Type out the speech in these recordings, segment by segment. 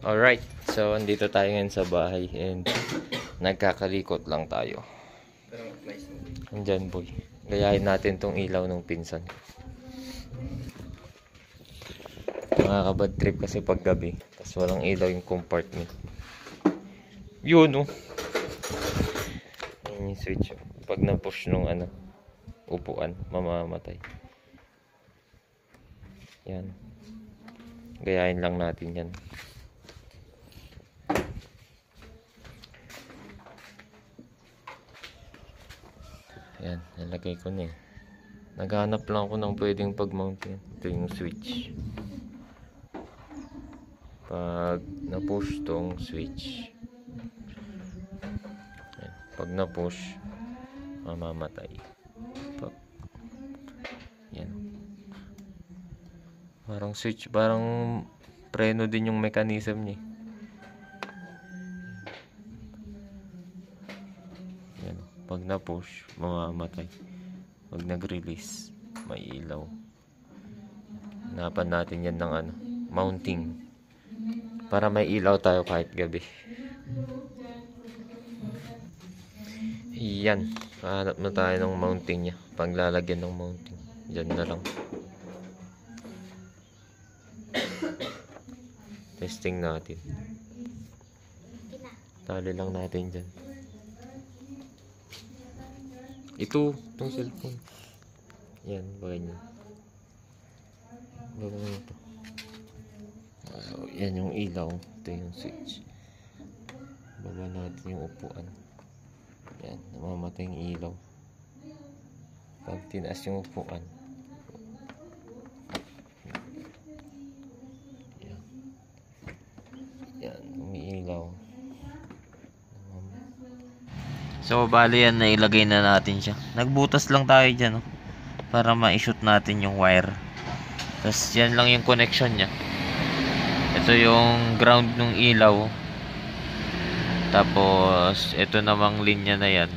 Alright, so andito tayo ngayon sa bahay and nagkakalikot lang tayo. Andyan boy, gayahin natin tong ilaw ng pinsan. Nakakabad trip kasi pag gabi, tas walang ilaw yung compartment. Yun oh. Yung switch, pag na-push nung upuan, mamamatay. Yan. Gayahin lang natin yan. Yan, nalagay ko na eh. Naghanap lang ako ng pwedeng pag-mount yan. Ito yung switch. Pag na-push tong switch. Yan. Pag na-push, mamamatay. Yan. Parang switch, parang preno din yung mechanism niya. Yan. Pag na-push, mamamatay. Pag nag-release, may ilaw. Hanapan natin yan ng mounting. Para may ilaw tayo kahit gabi. Yan. Hanap na tayo ng mounting niya. Paglalagyan ng mounting. Diyan na lang. Testing natin. Tali lang natin dyan. Itong cellphone. Yan, bagay nyo. Bagay nyo ito. So, yan yung ilaw. Ito yung switch. Baba natin yung upuan. Yan, namamatay yung ilaw. Pag tinaas yung upuan. Yan. Yan, umiilaw. So, bali yan, nailagay na natin siya. Nagbutas lang tayo dyan, para ma-shoot natin yung wire. Tapos, yan lang yung connection niya. Ito yung ground ng ilaw. Tapos, ito namang linya na yan.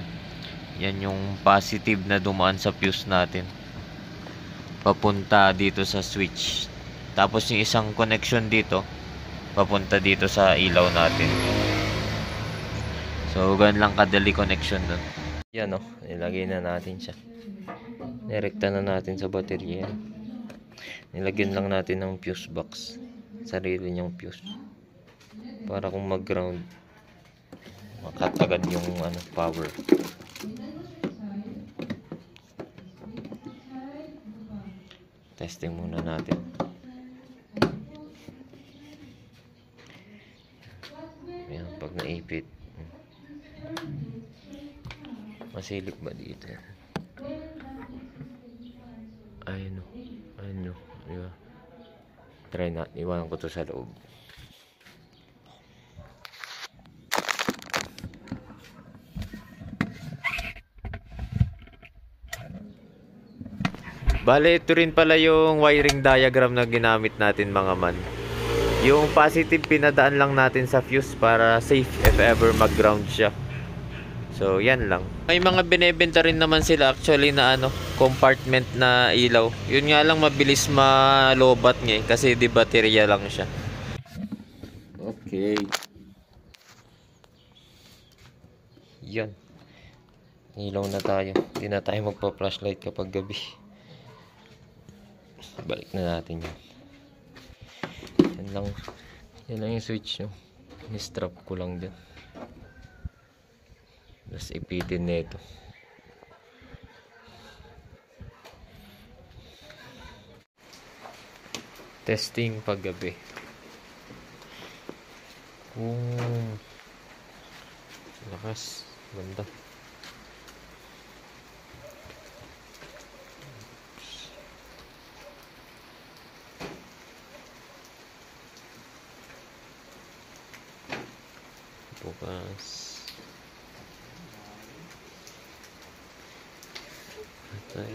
Yan yung positive na dumaan sa fuse natin. Papunta dito sa switch. Tapos, yung isang connection dito, papunta dito sa ilaw natin. So, ganun lang kadali connection dun. Yan nilagay na natin siya. Nirekta na natin sa baterya. Nilagyan lang natin ng fuse box. Sarili niyang fuse. Para kung mag-ground, makatagad yung power. Testing muna natin. Ayan, pag naipit. Masilip ba dito? Ayun o. Diba? Try na. Iwanan ko to sa loob. Bale, ito rin pala yung wiring diagram na ginamit natin mga man. Yung positive pinadaan lang natin sa fuse para safe if ever mag-ground siya. So, yan lang. May mga binebenta rin naman sila actually na compartment na ilaw. Yun nga lang mabilis malobat nga kasi di baterya lang siya. Okay. Yan. Ilaw na tayo. Hindi na tayo magpa-flashlight kapag gabi. Balik na natin yan. Yan lang yung switch nyo. Ni-strap ko lang dyan. Tapos ipitin na ito. Testing paggabi. Lakas. Ganda. Bukas. Patay.